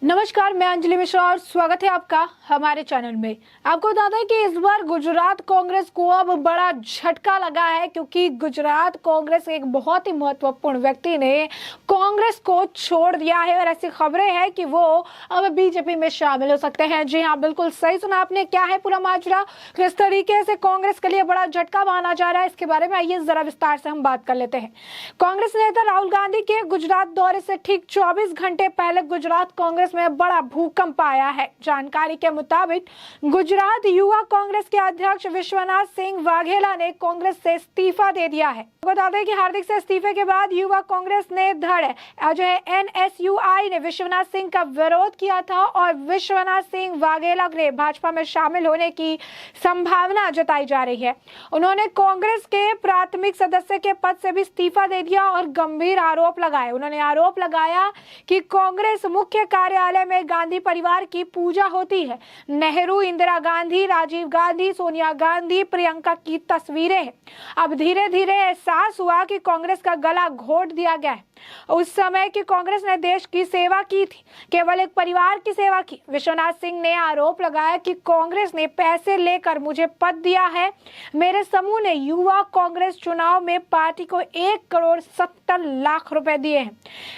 नमस्कार, मैं अंजलि मिश्रा और स्वागत है आपका हमारे चैनल में। आपको बता दें कि इस बार गुजरात कांग्रेस को अब बड़ा झटका लगा है, क्योंकि गुजरात कांग्रेस के एक बहुत ही महत्वपूर्ण व्यक्ति ने कांग्रेस को छोड़ दिया है और ऐसी खबरें हैं कि वो अब बीजेपी में शामिल हो सकते हैं। जी हाँ, बिल्कुल सही सुना आपने। क्या है पूरा माजरा, किस तरीके से कांग्रेस के लिए बड़ा झटका माना जा रहा है, इसके बारे में आइए जरा विस्तार से हम बात कर लेते हैं। कांग्रेस नेता राहुल गांधी के गुजरात दौरे से ठीक 24 घंटे पहले गुजरात कांग्रेस में बड़ा भूकंप आया है। जानकारी के मुताबिक गुजरात युवा कांग्रेस के अध्यक्ष विश्वनाथ सिंह वाघेला ने कांग्रेस से इस्तीफा दे दिया है। बता दें कि हार्दिक से इस्तीफे के बाद युवा कांग्रेस ने NSUI ने विश्वनाथ सिंह का विरोध किया था और विश्वनाथ सिंह वाघेला ने भाजपा में शामिल होने की संभावना जताई जा रही है। उन्होंने कांग्रेस के प्राथमिक सदस्य के पद से भी इस्तीफा दे दिया और गंभीर आरोप लगाए। उन्होंने आरोप लगाया कि कांग्रेस मुख्य कार्यालय में गांधी परिवार की पूजा होती है। नेहरू, इंदिरा गांधी, राजीव गांधी, सोनिया गांधी, प्रियंका की तस्वीरें हैं। अब धीरे धीरे एहसास हुआ कि कांग्रेस का गला घोट दिया गया है। उस समय की कांग्रेस ने देश की सेवा की थी, केवल एक परिवार की सेवा की। विश्वनाथ सिंह ने आरोप लगाया कि कांग्रेस ने पैसे लेकर मुझे पद दिया है। मेरे समूह ने युवा कांग्रेस चुनाव में पार्टी को 1,70,00,000 रुपए दिए हैं।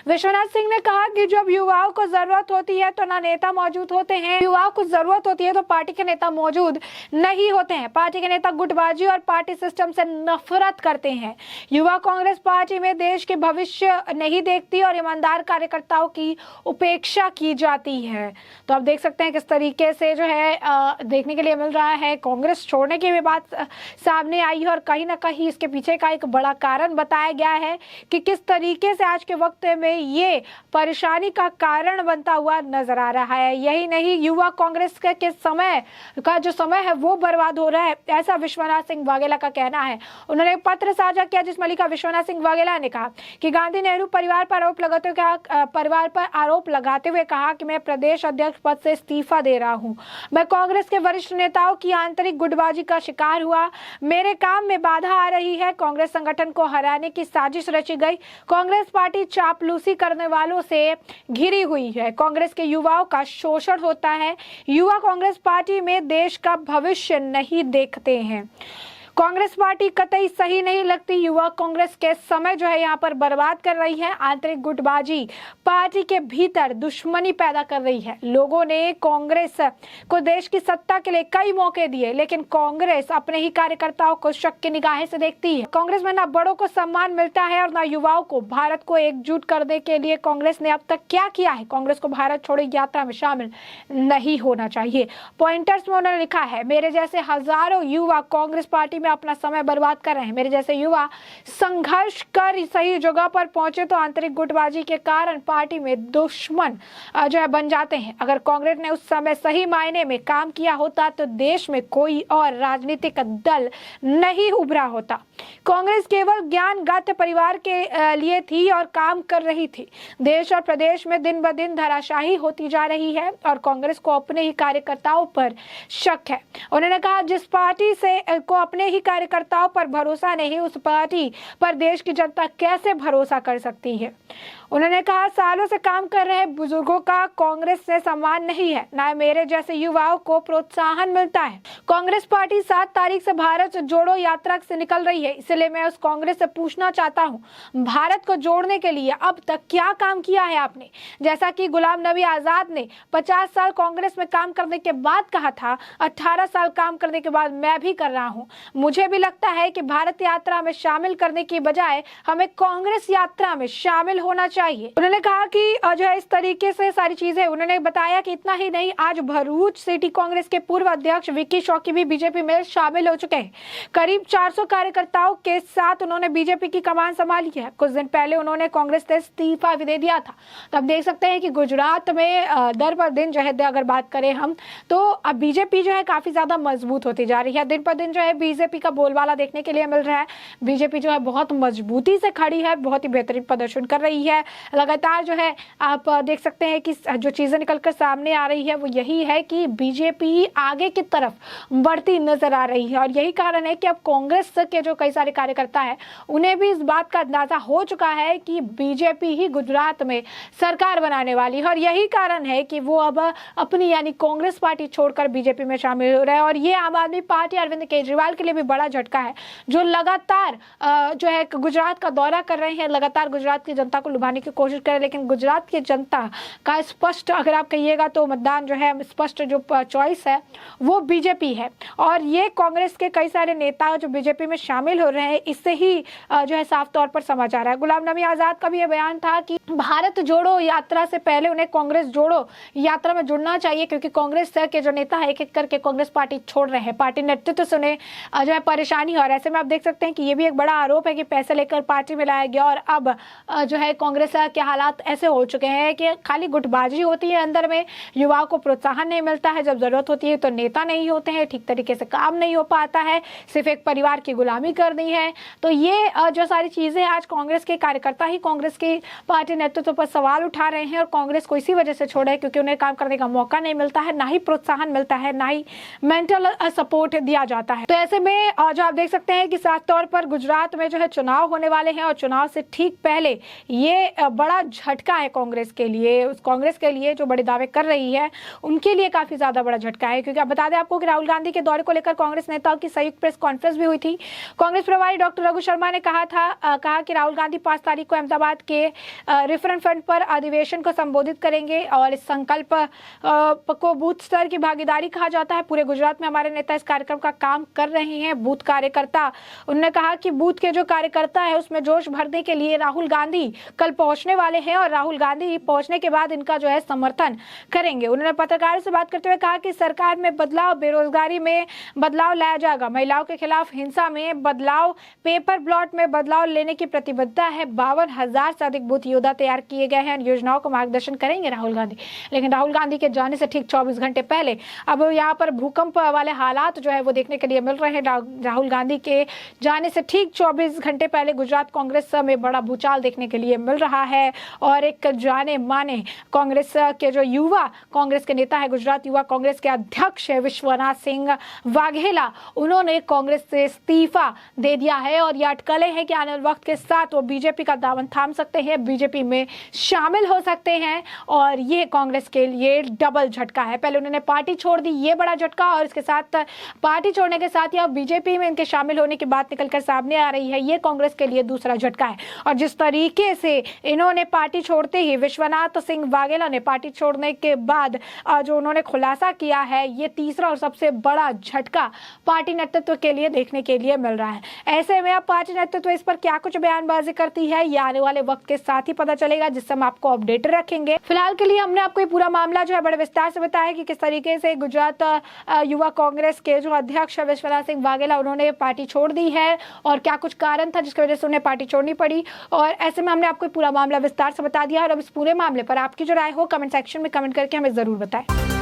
विश्वनाथ सिंह ने कहा कि जब युवाओं को जरूरत होती है तो ना नेता मौजूद होते हैं, युवाओं को जरूरत होती है तो पार्टी के नेता मौजूद नहीं होते हैं। पार्टी के नेता गुटबाजी और पार्टी सिस्टम से नफरत करते हैं। युवा कांग्रेस पार्टी में देश के भविष्य नहीं देखती और ईमानदार कार्यकर्ताओं की उपेक्षा की जाती है। तो आप देख सकते हैं किस तरीके से देखने के लिए मिल रहा है। कांग्रेस छोड़ने की भी बात सामने आई है और कहीं ना कहीं इसके पीछे का एक बड़ा कारण बताया गया है कि किस तरीके से आज के वक्त में ये परेशानी का कारण बनता हुआ नजर आ रहा है। यही नहीं, युवा कांग्रेस के समय का जो समय है वो बर्बाद हो रहा है, ऐसा विश्वनाथ सिंह वाघेला का कहना है। उन्होंने एक पत्र साझा किया जिसमें लिखा, विश्वनाथ सिंह वाघेला ने कहा कि गांधी नेहरू परिवार पर आरोप लगाते हुए कहा कि मैं प्रदेश अध्यक्ष पद से इस्तीफा दे रहा हूं। मैं कांग्रेस के वरिष्ठ नेताओं की आंतरिक गुटबाजी का शिकार हुआ। मेरे काम में बाधा आ रही है। कांग्रेस संगठन को हराने की साजिश रची गई। कांग्रेस पार्टी चापलूसी करने वालों से घिरी हुई है। कांग्रेस के युवाओं का शोषण होता है। युवा कांग्रेस पार्टी में देश का भविष्य नहीं देखते हैं। कांग्रेस पार्टी कतई सही नहीं लगती। युवा कांग्रेस के समय यहाँ पर बर्बाद कर रही है। आंतरिक गुटबाजी पार्टी के भीतर दुश्मनी पैदा कर रही है। लोगों ने कांग्रेस को देश की सत्ता के लिए कई मौके दिए, लेकिन कांग्रेस अपने ही कार्यकर्ताओं को शक की निगाहें से देखती है। कांग्रेस में ना बड़ों को सम्मान मिलता है और ना युवाओं को। भारत को एकजुट करने के लिए कांग्रेस ने अब तक क्या किया है? कांग्रेस को भारत छोड़ो यात्रा में शामिल नहीं होना चाहिए। पॉइंटर्स में उन्होंने लिखा है, मेरे जैसे हजारों युवा कांग्रेस पार्टी अपना समय बर्बाद कर रहे हैं। मेरे जैसे युवा संघर्ष कर सही जगह पर पहुंचे तो आंतरिक गुटबाजी के कारण पार्टी में दुश्मन बन जाते हैं। अगर कांग्रेस ने उस समय सही मायने में काम किया होता तो देश में कोई और राजनीतिक दल नहीं उभरा होता। कांग्रेस केवल ज्ञानगत परिवार के लिए थी और काम कर रही थी। देश और प्रदेश में दिन ब दिन धराशायी होती जा रही है और कांग्रेस को अपने ही कार्यकर्ताओं पर शक है। उन्होंने कहा, जिस पार्टी से को अपने ही कार्यकर्ताओं पर भरोसा नहीं, उस पार्टी पर देश की जनता कैसे भरोसा कर सकती है? उन्होंने कहा, सालों से काम कर रहे बुजुर्गों का कांग्रेस से सम्मान नहीं है, न मेरे जैसे युवाओं को प्रोत्साहन मिलता है। कांग्रेस पार्टी 7 तारीख से भारत जोड़ो यात्रा से निकल रही है, इसलिए मैं उस कांग्रेस से पूछना चाहता हूं, भारत को जोड़ने के लिए अब तक क्या काम किया है आपने? जैसा कि गुलाम नबी आजाद ने 50 साल कांग्रेस में काम करने के बाद कहा था, 18 साल काम करने के बाद मैं भी कर रहा हूं। मुझे भी लगता है कि भारत यात्रा में शामिल करने की बजाय हमें कांग्रेस यात्रा में शामिल होना चाहिए। उन्होंने कहा कि इस तरीके से सारी चीजें। उन्होंने बताया कि इतना ही नहीं, आज भरूच सिटी कांग्रेस के पूर्व अध्यक्ष विक्की शौकी भी बीजेपी में शामिल हो चुके हैं। करीब 400 कार्यकर्ताओं के साथ उन्होंने बीजेपी की कमान संभाली है। कुछ दिन पहले उन्होंने कांग्रेस से इस्तीफा भी दे दिया था। तो अब देख सकते हैं कि गुजरात में दर पर दिन अगर बात करें हम, तो अब बीजेपी काफी ज्यादा मजबूत होती जा रही है। दिन पर दिन बीजेपी का बोलबाला देखने के लिए मिल रहा है। बीजेपी जो है बहुत मजबूती से खड़ी है, बहुत ही बेहतरीन प्रदर्शन कर रही है। लगातार जो है आप देख सकते हैं कि जो चीजें निकलकर सामने आ रही है वो यही है कि बीजेपी आगे की तरफ बढ़ती नजर आ रही है। और यही कारण है कि अब कांग्रेस के जो कई सारे कार्यकर्ता हैं उन्हें भी इस बात का अंदाजा हो चुका है कि बीजेपी ही गुजरात में सरकार बनाने वाली है। और यही कारण है कि वो अब अपनी यानी कांग्रेस पार्टी छोड़कर बीजेपी में शामिल हो रहे हैं। और ये आम आदमी पार्टी अरविंद केजरीवाल के लिए भी बड़ा झटका है, जो लगातार जो है गुजरात का दौरा कर रहे हैं, लगातार गुजरात की जनता को लुभाने की कोशिश कर रहे हैं। लेकिन गुजरात की जनता का स्पष्ट अगर आप कहिएगा तो मतदान जो है स्पष्ट जो चॉइस है वो बीजेपी है। और ये कांग्रेस के कई सारे नेता जो बीजेपी में शामिल हो रहे हैं इससे ही जो है साफ तौर पर समझ आ रहा है। गुलाम नबी आजाद का भी यह बयान था कि भारत जोड़ो यात्रा से पहले उन्हें कांग्रेस जोड़ो यात्रा में जुड़ना चाहिए, क्योंकि कांग्रेस के जो नेता है एक एक करके कांग्रेस पार्टी छोड़ रहे हैं, पार्टी नेतृत्व से उन्हें जो है परेशानी है। और ऐसे में आप देख सकते हैं कि ये भी एक बड़ा आरोप है कि पैसे लेकर पार्टी में लाया गया। और अब जो है कांग्रेस के हालात ऐसे हो चुके हैं कि खाली गुटबाजी होती है, अंदर में युवाओं को प्रोत्साहन नहीं मिलता है, जब जरूरत होती है तो नेता नहीं होते हैं, ठीक तरीके से काम नहीं हो पाता है, सिर्फ एक परिवार की गुलामी करनी है। तो ये जो सारी चीजें आज कांग्रेस के कार्यकर्ता ही कांग्रेस की पार्टी नेतृत्व पर सवाल उठा रहे हैं। और कांग्रेस को इसी वजह से छोड़ा है क्योंकि उन्हें काम करने का मौका नहीं मिलता है, ना ही प्रोत्साहन मिलता है, ना ही मेंटल सपोर्ट दिया जाता है। तो ऐसे में जो आप देख सकते हैं कि साफ तौर पर गुजरात में जो है चुनाव होने वाले हैं और चुनाव से ठीक पहले ये बड़ा झटका है कांग्रेस के लिए। उस कांग्रेस के लिए जो बड़े दावे कर रही है उनके लिए काफी ज्यादा बड़ा झटका है, क्योंकि आप बता दें आपको कि राहुल गांधी के दौरे को लेकर कांग्रेस नेताओं की संयुक्त प्रेस कॉन्फ्रेंस भी हुई थी। कांग्रेस प्रभारी डॉक्टर रघु शर्मा ने कहा कि राहुल गांधी 5 तारीख को अहमदाबाद के रिफरेंड फंड पर अधिवेशन को संबोधित करेंगे। और इस संकल्प को बूथ स्तर की भागीदारी कहा जाता है। पूरे गुजरात में हमारे नेता इस कार्यक्रम का काम कर रहे हैं, बूथ कार्यकर्ता। उन्होंने कहा कि बूथ के जो कार्यकर्ता है उसमें जोश भरने के लिए राहुल गांधी कल पहुंचने वाले हैं और राहुल गांधी पहुंचने के बाद इनका जो है समर्थन करेंगे। उन्होंने पत्रकारों से बात करते हुए कहा कि सरकार में बदलाव, बेरोजगारी में बदलाव लाया जाएगा, महिलाओं के खिलाफ हिंसा में बदलाव, पेपर ब्लॉट में बदलाव लेने की प्रतिबद्धता है। 52,000 से अधिक बूथ योद्धा तैयार किए गए हैं। योजनाओं को मार्गदर्शन करेंगे राहुल गांधी। लेकिन राहुल गांधी के जाने से ठीक 24 घंटे पहले अब यहाँ पर भूकंप वाले हालात जो है वो देखने के लिए मिल रहे हैं। राहुल गांधी के जाने से ठीक 24 घंटे पहले गुजरात कांग्रेस में बड़ा भूचाल देखने के लिए मिल रहा है। और एक जाने माने कांग्रेस के जो युवा कांग्रेस के नेता है, गुजरात युवा कांग्रेस के अध्यक्ष है विश्वनाथ सिंह वाघेला, उन्होंने कांग्रेस से इस्तीफा दे दिया है। और ये अटकलें हैं कि आने वाले वक्त के साथ वो बीजेपी का दामन थाम सकते हैं, बीजेपी में शामिल हो सकते हैं। और ये कांग्रेस के लिए डबल झटका है। पहले उन्होंने पार्टी छोड़ दी, ये बड़ा झटका, और इसके साथ पार्टी छोड़ने के साथ ही अब बीजेपी में इनके शामिल होने की बात निकलकर सामने आ रही है, ये कांग्रेस के लिए दूसरा झटका है। और जिस तरीके से इन्होंने पार्टी छोड़ते ही, विश्वनाथ सिंह वाघेला ने पार्टी छोड़ने के बाद जो उन्होंने खुलासा किया है, ये तीसरा और सबसे बड़ा झटका पार्टी नेतृत्व के लिए देखने के लिए मिल रहा है। ऐसे में अब पार्टी नेतृत्व इस पर क्या कुछ बयानबाजी करती है, ये आने वाले वक्त के साथ ही पता चलेगा, जिससे हम आपको अपडेट रखेंगे। फिलहाल के लिए हमने आपको ये पूरा मामला जो है बड़े विस्तार से बताया कि किस तरीके से गुजरात युवा कांग्रेस के जो अध्यक्ष विश्वनाथ सिंह वाघेला उन्होंने पार्टी छोड़ दी है और क्या कुछ कारण था जिसकी वजह से उन्हें पार्टी छोड़नी पड़ी। और ऐसे में हमने आपको पूरा मामला विस्तार से बता दिया। और अब इस पूरे मामले पर आपकी जो राय हो कमेंट सेक्शन में कमेंट करके हमें जरूर बताएं।